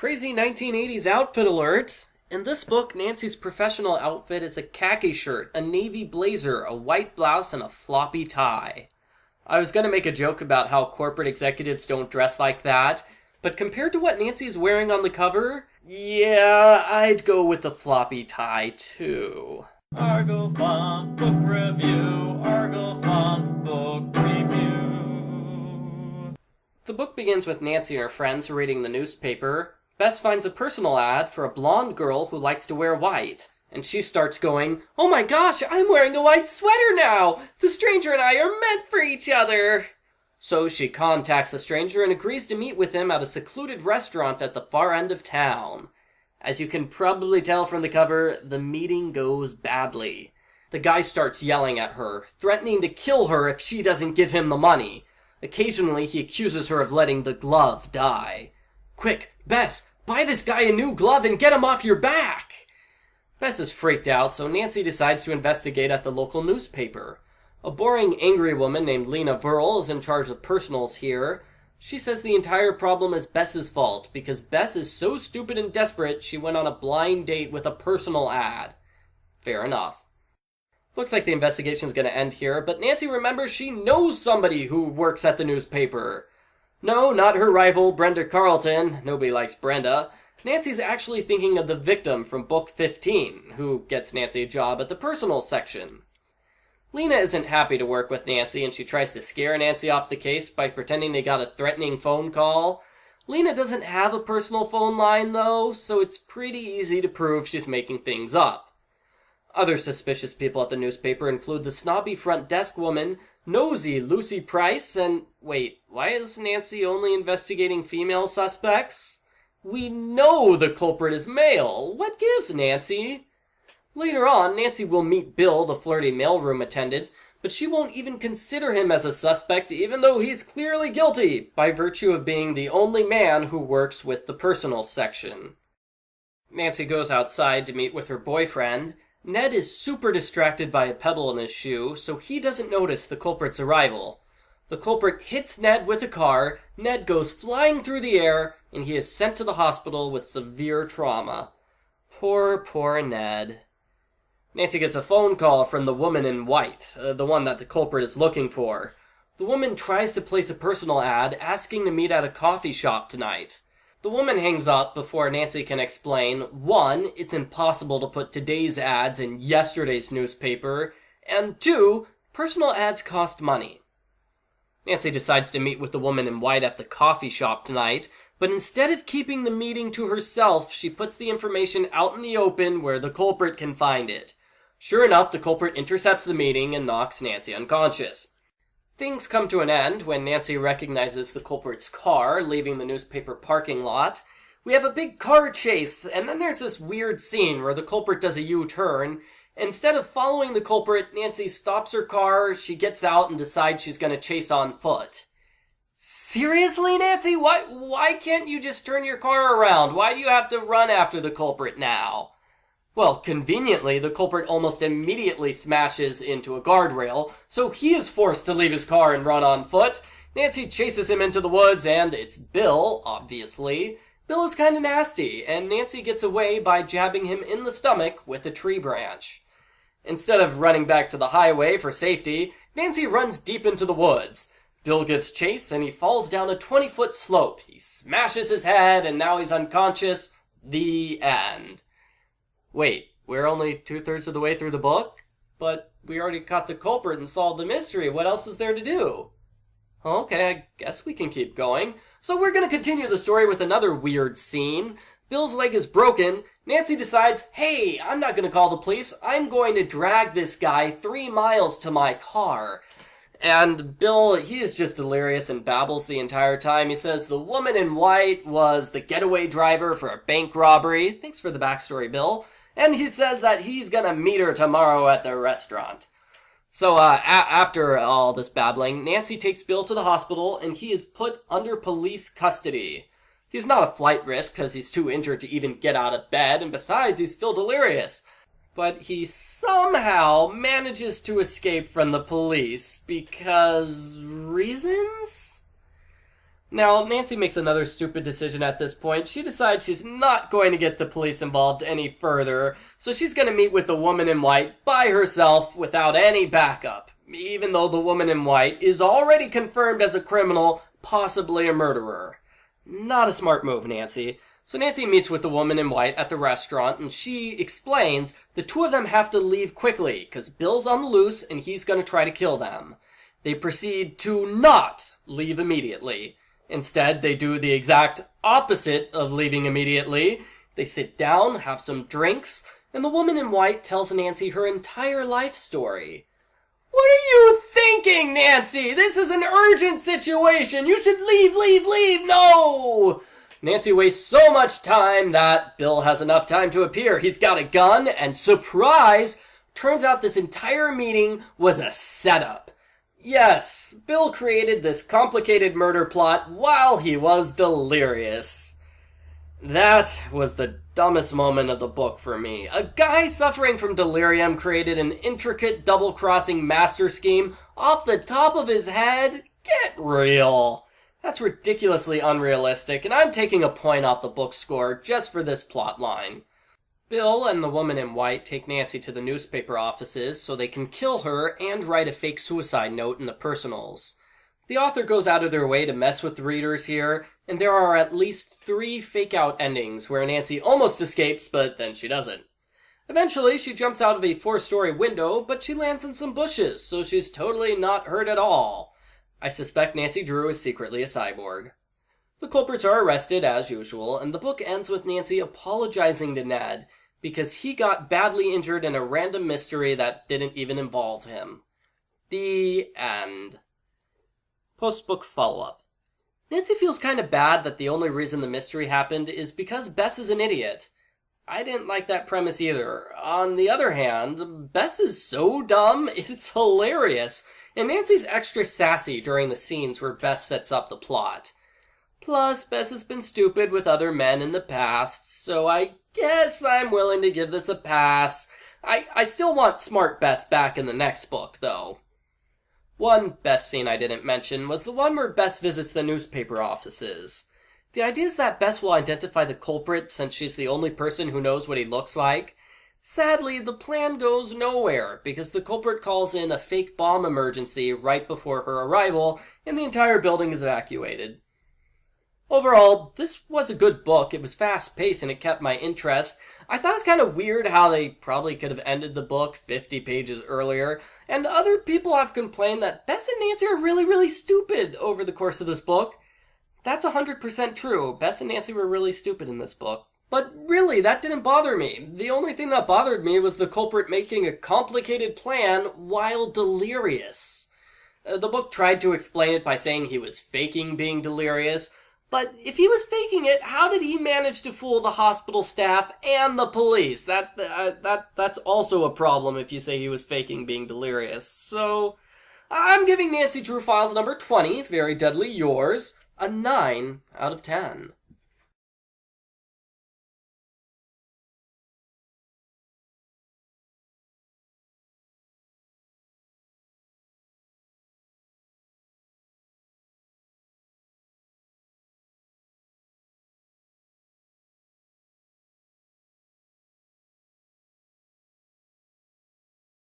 Crazy 1980s outfit alert! In this book, Nancy's professional outfit is a khaki shirt, a navy blazer, a white blouse, and a floppy tie. I was going to make a joke about how corporate executives don't dress like that, but compared to what Nancy's wearing on the cover, yeah, I'd go with the floppy tie too. Argo Font Book Review, Argo Font Book Review. The book begins with Nancy and her friends reading the newspaper. Bess finds a personal ad for a blonde girl who likes to wear white, and she starts going, "Oh my gosh, I'm wearing a white sweater now! The stranger and I are meant for each other!" So she contacts the stranger and agrees to meet with him at a secluded restaurant at the far end of town. As you can probably tell from the cover, the meeting goes badly. The guy starts yelling at her, threatening to kill her if she doesn't give him the money. Occasionally, he accuses her of letting the glove die. "Quick, Bess, buy this guy a new glove and get him off your back!" Bess is freaked out, so Nancy decides to investigate at the local newspaper. A boring, angry woman named Lena Verl is in charge of personals here. She says the entire problem is Bess's fault, because Bess is so stupid and desperate she went on a blind date with a personal ad. Fair enough. Looks like the investigation's gonna end here, but Nancy remembers she knows somebody who works at the newspaper. No, not her rival, Brenda Carlton. Nobody likes Brenda. Nancy's actually thinking of the victim from book 15, who gets Nancy a job at the personal section. Lena isn't happy to work with Nancy, and she tries to scare Nancy off the case by pretending they got a threatening phone call. Lena doesn't have a personal phone line, though, so it's pretty easy to prove she's making things up. Other suspicious people at the newspaper include the snobby front desk woman, nosy Lucy Price, and wait, why is Nancy only investigating female suspects? We know the culprit is male. What gives, Nancy? Later on, Nancy will meet Bill, the flirty mailroom attendant, but she won't even consider him as a suspect even though he's clearly guilty, by virtue of being the only man who works with the personal section. Nancy goes outside to meet with her boyfriend. Ned is super distracted by a pebble in his shoe, so he doesn't notice the culprit's arrival. The culprit hits Ned with a car, Ned goes flying through the air, and he is sent to the hospital with severe trauma. Poor Ned. Nancy gets a phone call from the woman in white, the one that the culprit is looking for. The woman tries to place a personal ad asking to meet at a coffee shop tonight. The woman hangs up before Nancy can explain, 1, it's impossible to put today's ads in yesterday's newspaper, and 2, personal ads cost money. Nancy decides to meet with the woman in white at the coffee shop tonight, but instead of keeping the meeting to herself, she puts the information out in the open where the culprit can find it. Sure enough, the culprit intercepts the meeting and knocks Nancy unconscious. Things come to an end when Nancy recognizes the culprit's car leaving the newspaper parking lot. We have a big car chase, and then there's this weird scene where the culprit does a U-turn. Instead of following the culprit, Nancy stops her car, she gets out, and decides she's going to chase on foot. Seriously, Nancy? Why can't you just turn your car around? Why do you have to run after the culprit now? Well, conveniently, the culprit almost immediately smashes into a guardrail, so he is forced to leave his car and run on foot. Nancy chases him into the woods, and it's Bill, obviously. Bill is kinda nasty, and Nancy gets away by jabbing him in the stomach with a tree branch. Instead of running back to the highway for safety, Nancy runs deep into the woods. Bill gives chase, and he falls down a 20-foot slope. He smashes his head, and now he's unconscious. The end. Wait, we're only 2/3 of the way through the book? But we already caught the culprit and solved the mystery. What else is there to do? Okay, I guess we can keep going. So we're going to continue the story with another weird scene. Bill's leg is broken. Nancy decides, hey, I'm not going to call the police. I'm going to drag this guy 3 miles to my car. And Bill, he is just delirious and babbles the entire time. He says the woman in white was the getaway driver for a bank robbery. Thanks for the backstory, Bill. And he says that he's gonna meet her tomorrow at the restaurant. So after all this babbling, Nancy takes Bill to the hospital and he is put under police custody. He's not a flight risk because he's too injured to even get out of bed, and besides, he's still delirious. But he somehow manages to escape from the police because reasons? Now, Nancy makes another stupid decision at this point. She decides she's not going to get the police involved any further, so she's going to meet with the woman in white by herself without any backup, even though the woman in white is already confirmed as a criminal, possibly a murderer. Not a smart move, Nancy. So Nancy meets with the woman in white at the restaurant, and she explains the two of them have to leave quickly, because Bill's on the loose and he's going to try to kill them. They proceed to not leave immediately. Instead, they do the exact opposite of leaving immediately. They sit down, have some drinks, and the woman in white tells Nancy her entire life story. What are you thinking, Nancy? This is an urgent situation. You should leave. No! Nancy wastes so much time that Bill has enough time to appear. He's got a gun, and surprise! Turns out this entire meeting was a setup. Yes, Bill created this complicated murder plot while he was delirious. That was the dumbest moment of the book for me. A guy suffering from delirium created an intricate double-crossing master scheme off the top of his head? Get real. That's ridiculously unrealistic, and I'm taking a point off the book score just for this plot line. Bill and the woman in white take Nancy to the newspaper offices so they can kill her and write a fake suicide note in the personals. The author goes out of their way to mess with the readers here, and there are at least 3 fake-out endings where Nancy almost escapes, but then she doesn't. Eventually, she jumps out of a 4-story window, but she lands in some bushes, so she's totally not hurt at all. I suspect Nancy Drew is secretly a cyborg. The culprits are arrested, as usual, and the book ends with Nancy apologizing to Ned because he got badly injured in a random mystery that didn't even involve him. The end. Post-book follow-up. Nancy feels kind of bad that the only reason the mystery happened is because Bess is an idiot. I didn't like that premise either. On the other hand, Bess is so dumb, it's hilarious, and Nancy's extra sassy during the scenes where Bess sets up the plot. Plus, Bess has been stupid with other men in the past, so I guess I'm willing to give this a pass. I still want smart Bess back in the next book, though. One Bess scene I didn't mention was the one where Bess visits the newspaper offices. The idea is that Bess will identify the culprit since she's the only person who knows what he looks like. Sadly, the plan goes nowhere because the culprit calls in a fake bomb emergency right before her arrival and the entire building is evacuated. Overall, this was a good book. It was fast-paced and it kept my interest. I thought it was kind of weird how they probably could have ended the book 50 pages earlier, and other people have complained that Bess and Nancy are really stupid over the course of this book. That's 100% true. Bess and Nancy were really stupid in this book. But really, that didn't bother me. The only thing that bothered me was the culprit making a complicated plan while delirious. The book tried to explain it by saying he was faking being delirious, but if he was faking it, how did he manage to fool the hospital staff and the police? That's also a problem if you say he was faking being delirious. So, I'm giving Nancy Drew Files number 20, Very Deadly Yours, a 9 out of 10.